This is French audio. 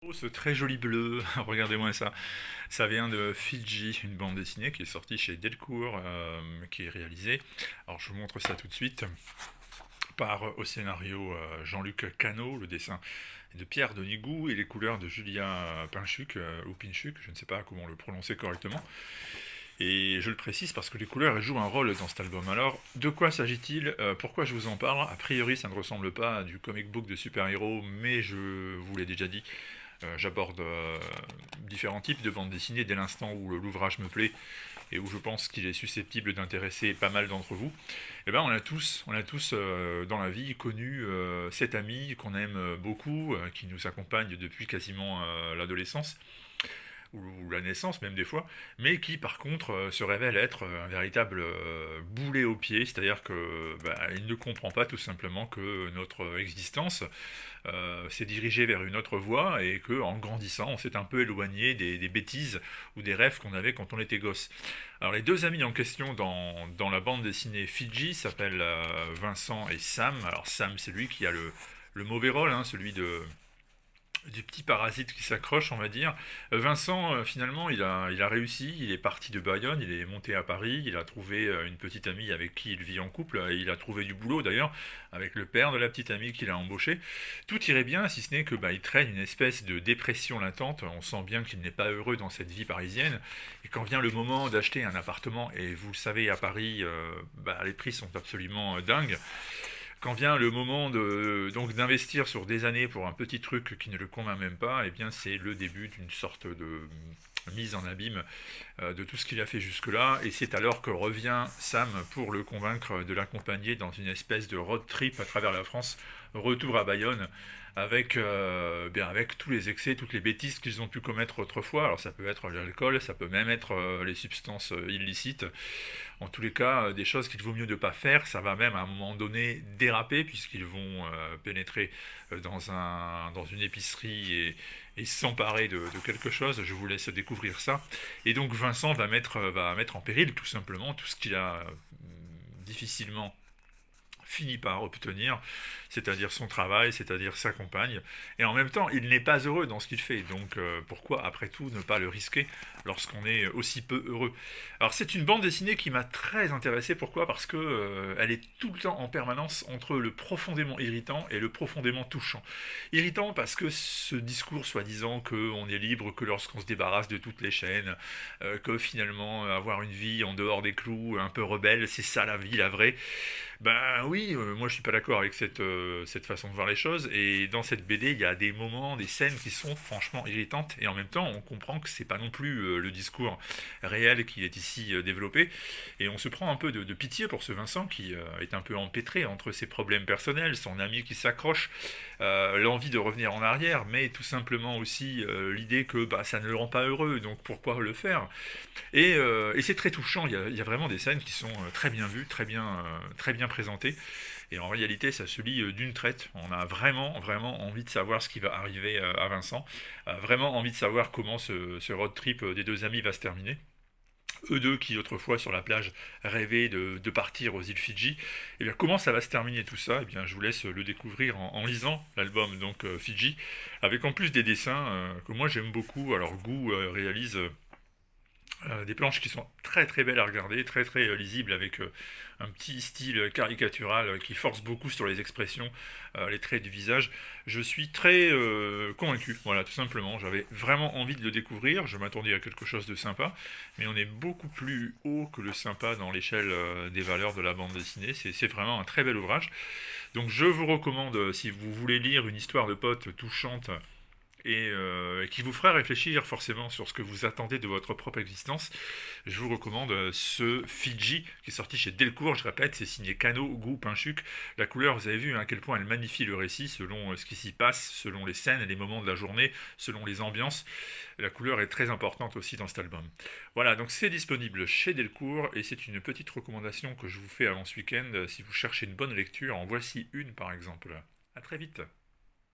Oh, ce très joli bleu, regardez-moi ça. Ça vient de Fidji, une bande dessinée qui est sortie chez Delcourt, qui est réalisée. Alors je vous montre ça tout de suite par au scénario Jean-Luc Cano, le dessin est de Pierre Denigou et les couleurs de Julia Pinchuk, ou Pinchuk, je ne sais pas comment le prononcer correctement. Et je le précise parce que les couleurs elles jouent un rôle dans cet album. Alors, de quoi s'agit-il? Pourquoi je vous en parle? A priori, ça ne ressemble pas à du comic book de super-héros, mais je vous l'ai déjà dit, j'aborde différents types de bandes dessinées dès l'instant où l'ouvrage me plaît et où je pense qu'il est susceptible d'intéresser pas mal d'entre vous. Et ben on a tous dans la vie connu cet ami qu'on aime beaucoup, qui nous accompagne depuis quasiment l'adolescence ou la naissance même des fois, mais qui par contre se révèle être un véritable boulet au pied, c'est-à-dire que il ne comprend pas tout simplement que notre existence s'est dirigée vers une autre voie et que en grandissant on s'est un peu éloigné des bêtises ou des rêves qu'on avait quand on était gosse. Alors les deux amis en question dans la bande dessinée Fidji s'appellent Vincent et Sam. Alors Sam c'est lui qui a le mauvais rôle, hein, celui du petit parasite qui s'accroche, on va dire. Vincent, finalement, il a réussi, il est parti de Bayonne, il est monté à Paris, il a trouvé une petite amie avec qui il vit en couple, et il a trouvé du boulot d'ailleurs, avec le père de la petite amie qu'il a embauché. Tout irait bien, si ce n'est que il traîne une espèce de dépression latente, on sent bien qu'il n'est pas heureux dans cette vie parisienne, et quand vient le moment d'acheter un appartement, et vous le savez, à Paris, les prix sont absolument dingues, quand vient le moment donc d'investir sur des années pour un petit truc qui ne le convainc même pas, eh bien c'est le début d'une sorte de mise en abîme de tout ce qu'il a fait jusque-là, et c'est alors que revient Sam pour le convaincre de l'accompagner dans une espèce de road trip à travers la France, retour à Bayonne, avec tous les excès, toutes les bêtises qu'ils ont pu commettre autrefois. Alors ça peut être l'alcool, ça peut même être les substances illicites. En tous les cas, des choses qu'il vaut mieux ne pas faire. Ça va même à un moment donné déraper puisqu'ils vont pénétrer dans une épicerie et s'emparer de quelque chose. Je vous laisse découvrir ça. Et donc Vincent va mettre en péril tout simplement tout ce qu'il a difficilement finit par obtenir, c'est-à-dire son travail, c'est-à-dire sa compagne, et en même temps, il n'est pas heureux dans ce qu'il fait, donc pourquoi, après tout, ne pas le risquer lorsqu'on est aussi peu heureux? Alors c'est une bande dessinée qui m'a très intéressé, pourquoi? Parce que elle est tout le temps en permanence entre le profondément irritant et le profondément touchant. Irritant parce que ce discours soi-disant qu'on est libre que lorsqu'on se débarrasse de toutes les chaînes, que finalement avoir une vie en dehors des clous, un peu rebelle, c'est ça la vie, la vraie. Ben oui, moi je suis pas d'accord avec cette façon de voir les choses. Et dans cette BD, il y a des moments, des scènes qui sont franchement irritantes. Et en même temps, on comprend que c'est pas non plus le discours réel qui est ici développé. Et on se prend un peu de pitié pour ce Vincent qui est un peu empêtré entre ses problèmes personnels, son ami qui s'accroche, l'envie de revenir en arrière, mais tout simplement aussi l'idée que ça ne le rend pas heureux. Donc pourquoi le faire? Et c'est très touchant, il y a vraiment des scènes qui sont très bien vues, très bien présentées. Et en réalité, ça se lit d'une traite. On a vraiment, vraiment envie de savoir ce qui va arriver à Vincent. Vraiment envie de savoir comment ce road trip des deux amis va se terminer. Eux deux qui autrefois sur la plage rêvaient de partir aux îles Fidji. Et bien comment ça va se terminer tout ça? Et bien je vous laisse le découvrir en lisant l'album donc Fidji, avec en plus des dessins que moi j'aime beaucoup. Alors Gou réalise des planches qui sont très très belles à regarder, très très lisibles, avec un petit style caricatural qui force beaucoup sur les expressions, les traits du visage. Je suis très convaincu, voilà, tout simplement. J'avais vraiment envie de le découvrir, je m'attendais à quelque chose de sympa, mais on est beaucoup plus haut que le sympa dans l'échelle des valeurs de la bande dessinée. C'est vraiment un très bel ouvrage. Donc je vous recommande, si vous voulez lire une histoire de potes touchante, et qui vous fera réfléchir forcément sur ce que vous attendez de votre propre existence, je vous recommande ce Fidji qui est sorti chez Delcourt, je répète, c'est signé Kano, Gu, Pinchuk. La couleur, vous avez vu à quel point elle magnifie le récit selon ce qui s'y passe, selon les scènes et les moments de la journée, selon les ambiances. La couleur est très importante aussi dans cet album. Voilà, donc c'est disponible chez Delcourt et c'est une petite recommandation que je vous fais avant ce week-end si vous cherchez une bonne lecture. En voici une par exemple. A très vite.